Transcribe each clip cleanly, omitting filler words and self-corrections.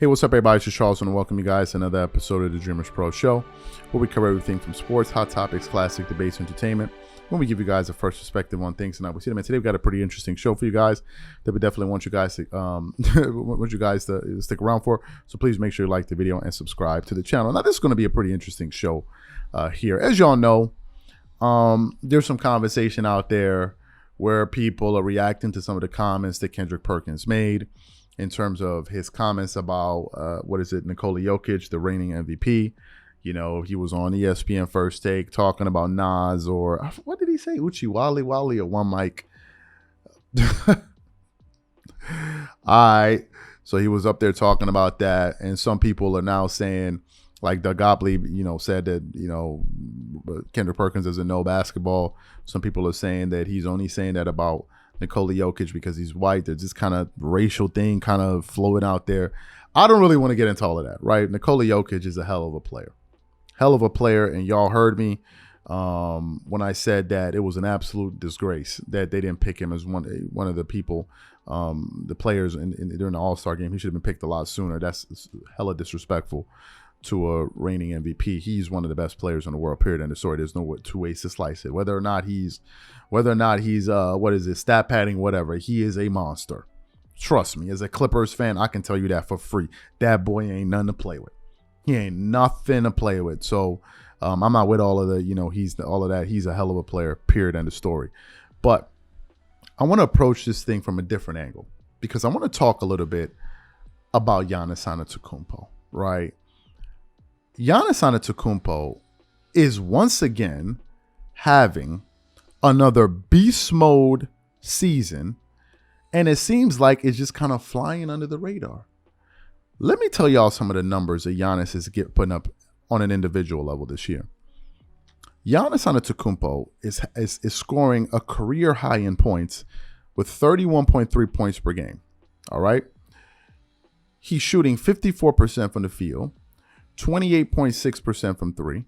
Hey, what's up, everybody? It's just Charles, and welcome you guys to another episode of the Dreamerspro Show, where we cover everything from sports, hot topics, classic debates, entertainment, when we give you guys a first perspective on things. And I will see them. And today we've got a pretty interesting show for you guys that we definitely want you guys to stick around for. So please make sure you like the video and subscribe to the channel. Now, this is going to be a pretty interesting show here. As y'all know, there's some conversation out there where people are reacting to some of the comments that Kendrick Perkins made in terms of his comments about, Nikola Jokic, the reigning MVP. You know, he was on ESPN First Take talking about Nas, or what did he say? Uchi Wally or one mic. So he was up there talking about that. And some people are now saying, like Doug Gottlieb, said that, Kendrick Perkins doesn't know basketball. Some people are saying that he's only saying that about Nikola Jokic because he's white. There's this kind of racial thing kind of floating out there. I don't really want to get into all of that, right? Nikola Jokic is a hell of a player. And y'all heard me when I said that it was an absolute disgrace that they didn't pick him as one of the people, the players during the All-Star game. He should have been picked a lot sooner. That's hella disrespectful to a reigning MVP. He's one of the best players in the world, period, end of story. There's no two ways to slice it. Whether or not he's stat padding, whatever, he is a monster. Trust me, as a Clippers fan, I can tell you that for free. That boy ain't nothing to play with. He ain't nothing to play with. So I'm not with all of the, all of that. He's a hell of a player, period, end of story. But I want to approach this thing from a different angle because I want to talk a little bit about Giannis Antetokounmpo, right? Giannis Antetokounmpo is once again having another beast mode season, and it seems like it's just kind of flying under the radar. Let me tell y'all some of the numbers that Giannis is putting up on an individual level this year. Giannis Antetokounmpo is scoring a career high in points with 31.3 points per game. All right. He's shooting 54% from the field, 28.6% from three,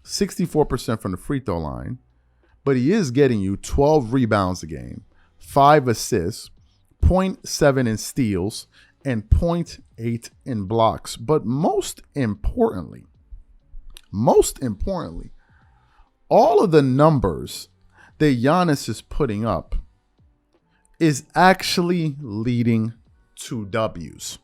64% from the free throw line, but he is getting you 12 rebounds a game, 5 assists, 0.7 in steals, and 0.8 in blocks. But most importantly, all of the numbers that Giannis is putting up is actually leading to W's.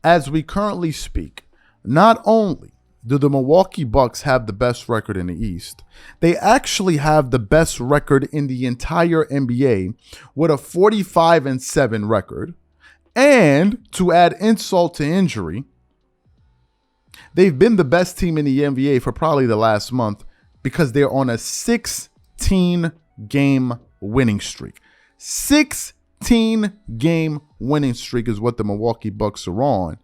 As we currently speak, not only do the Milwaukee Bucks have the best record in the East, they actually have the best record in the entire NBA with a 45-7 record. And to add insult to injury, they've been the best team in the NBA for probably the last month because they're on a 16-game winning streak. 16-game winning streak is what the Milwaukee Bucks are on.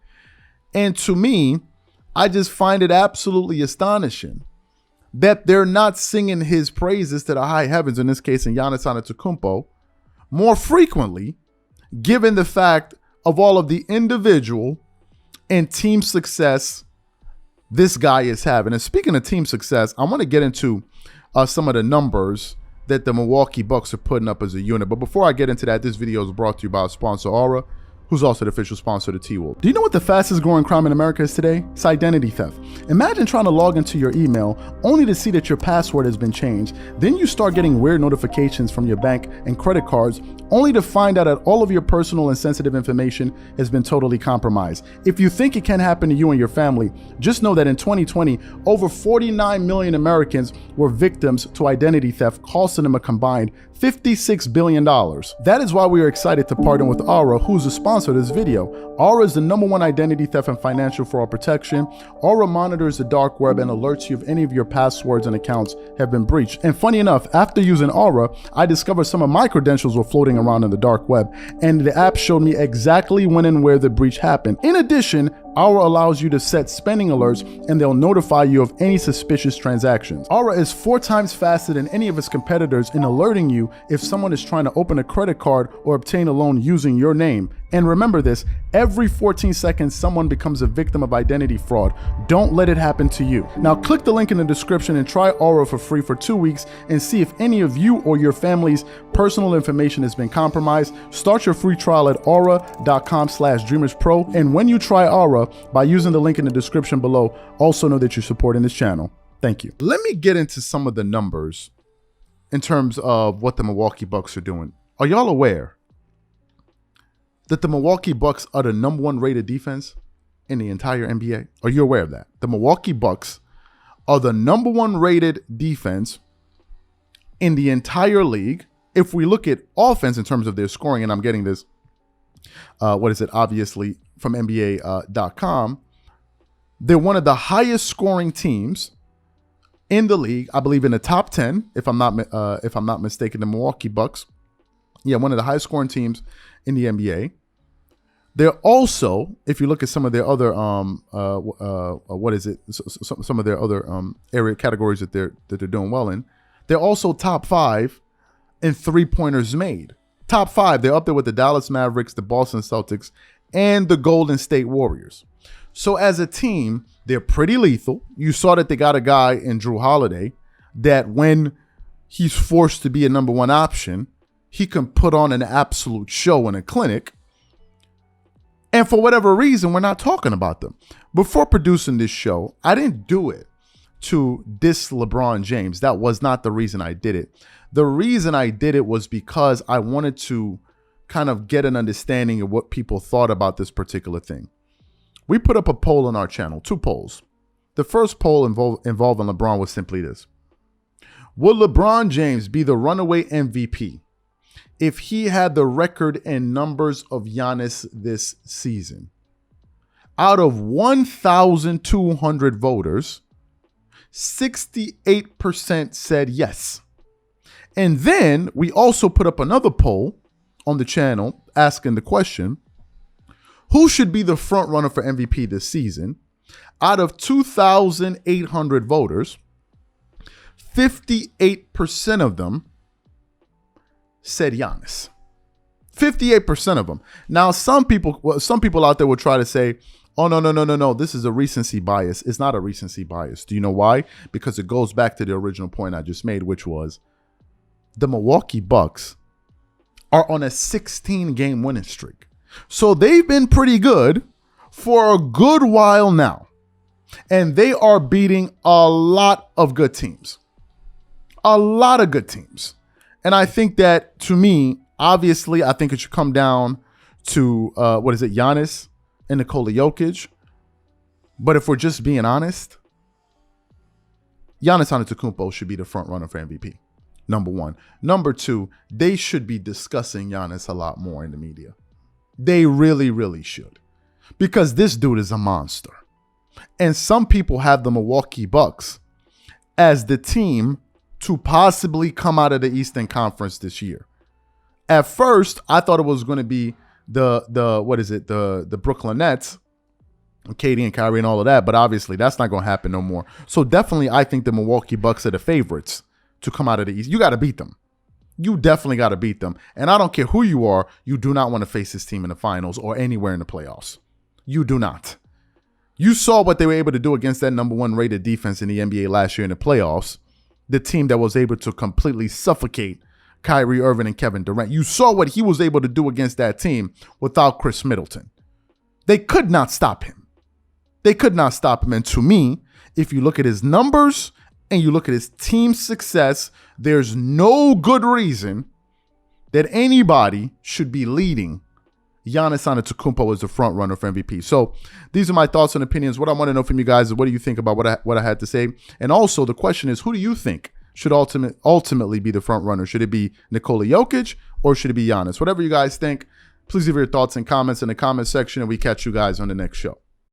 And to me, I just find it absolutely astonishing that they're not singing his praises to the high heavens, in this case in Giannis Antetokounmpo, more frequently, given the fact of all of the individual and team success this guy is having. And speaking of team success, I want to get into some of the numbers that the Milwaukee Bucks are putting up as a unit. But before I get into that, this video is brought to you by our sponsor, Aura, who's also the official sponsor of the T-Wolf. Do you know what the fastest growing crime in America is today? It's identity theft. Imagine trying to log into your email only to see that your password has been changed. Then you start getting weird notifications from your bank and credit cards only to find out that all of your personal and sensitive information has been totally compromised. If you think it can happen to you and your family, just know that in 2020, over 49 million Americans were victims to identity theft, costing them a combined $56 billion. That is why we are excited to partner with Aura, who's the sponsor of this video. Aura is the #1 identity theft and financial fraud protection. Aura monitors the dark web and alerts you if any of your passwords and accounts have been breached. And funny enough, after using Aura, I discovered some of my credentials were floating around in the dark web, and the app showed me exactly when and where the breach happened. In addition, Aura allows you to set spending alerts, and they'll notify you of any suspicious transactions. Aura is 4 times faster than any of its competitors in alerting you if someone is trying to open a credit card or obtain a loan using your name. And remember this, every 14 seconds, someone becomes a victim of identity fraud. Don't let it happen to you. Now click the link in the description and try Aura for free for 2 weeks and see if any of you or your family's personal information has been compromised. Start your free trial at aura.com/dreamerspro. And when you try Aura, by using the link in the description below, also know that you're supporting this channel. Thank you. Let me get into some of the numbers in terms of what the Milwaukee Bucks are doing. Are y'all aware that the Milwaukee Bucks are the #1 rated defense in the entire NBA? Are you aware of that? The Milwaukee Bucks are the #1 rated defense in the entire league. If we look at offense in terms of their scoring, and I'm getting this, obviously from NBA.com, they're one of the highest scoring teams in the league. I believe in the top 10, if I'm not mistaken, the Milwaukee Bucks. Yeah, one of the highest scoring teams in the NBA. They're also, if you look at some of their other some of their other area categories that they're doing well in, they're also top 5 in 3-pointers made. Top 5. They're up there with the Dallas Mavericks, the Boston Celtics, and the Golden State Warriors. So as a team, they're pretty lethal. You saw that they got a guy in Drew Holiday that when he's forced to be a #1 option, he can put on an absolute show in a clinic. And for whatever reason, we're not talking about them. Before producing this show, I didn't do it to diss LeBron James. That was not the reason I did it. The reason I did it was because I wanted to kind of get an understanding of what people thought about this particular thing. We put up a poll on our channel, 2 polls. The first poll involving LeBron was simply this: would LeBron James be the runaway MVP if he had the record and numbers of Giannis this season? Out of 1,200 voters, 68% said yes. And then we also put up another poll on the channel asking the question, who should be the front runner for MVP this season? Out of 2,800 voters, 58% of them said Giannis. 58% of them. Now, some people out there will try to say, oh, no, this is a recency bias. It's not a recency bias. Do you know why? Because it goes back to the original point I just made, which was the Milwaukee Bucks are on a 16-game winning streak. So they've been pretty good for a good while now. And they are beating a lot of good teams. A lot of good teams. And I think that, to me, obviously, I think it should come down to, Giannis and Nikola Jokic. But if we're just being honest, Giannis Antetokounmpo should be the front runner for MVP. #1. #2, they should be discussing Giannis a lot more in the media. They really, really should. Because this dude is a monster. And some people have the Milwaukee Bucks as the team to possibly come out of the Eastern Conference this year. At first, I thought it was going to be the Brooklyn Nets, Katie and Kyrie and all of that, but obviously that's not going to happen no more. So definitely, I think the Milwaukee Bucks are the favorites to come out of the East. You got to beat them. You definitely got to beat them. And I don't care who you are, you do not want to face this team in the finals or anywhere in the playoffs. You do not. You saw what they were able to do against that #1 rated defense in the NBA last year in the playoffs. The team that was able to completely suffocate Kyrie Irving and Kevin Durant. You saw what he was able to do against that team without Chris Middleton. They could not stop him. They could not stop him. And to me, if you look at his numbers and you look at his team success, there's no good reason that anybody should be leading Giannis Antetokounmpo as the front runner for MVP. So these are my thoughts and opinions. What I want to know from you guys is, what do you think about what I had to say? And also the question is, who do you think should ultimately be the front runner? Should it be Nikola Jokic or should it be Giannis? Whatever you guys think, please leave your thoughts and comments in the comment section, and we catch you guys on the next show.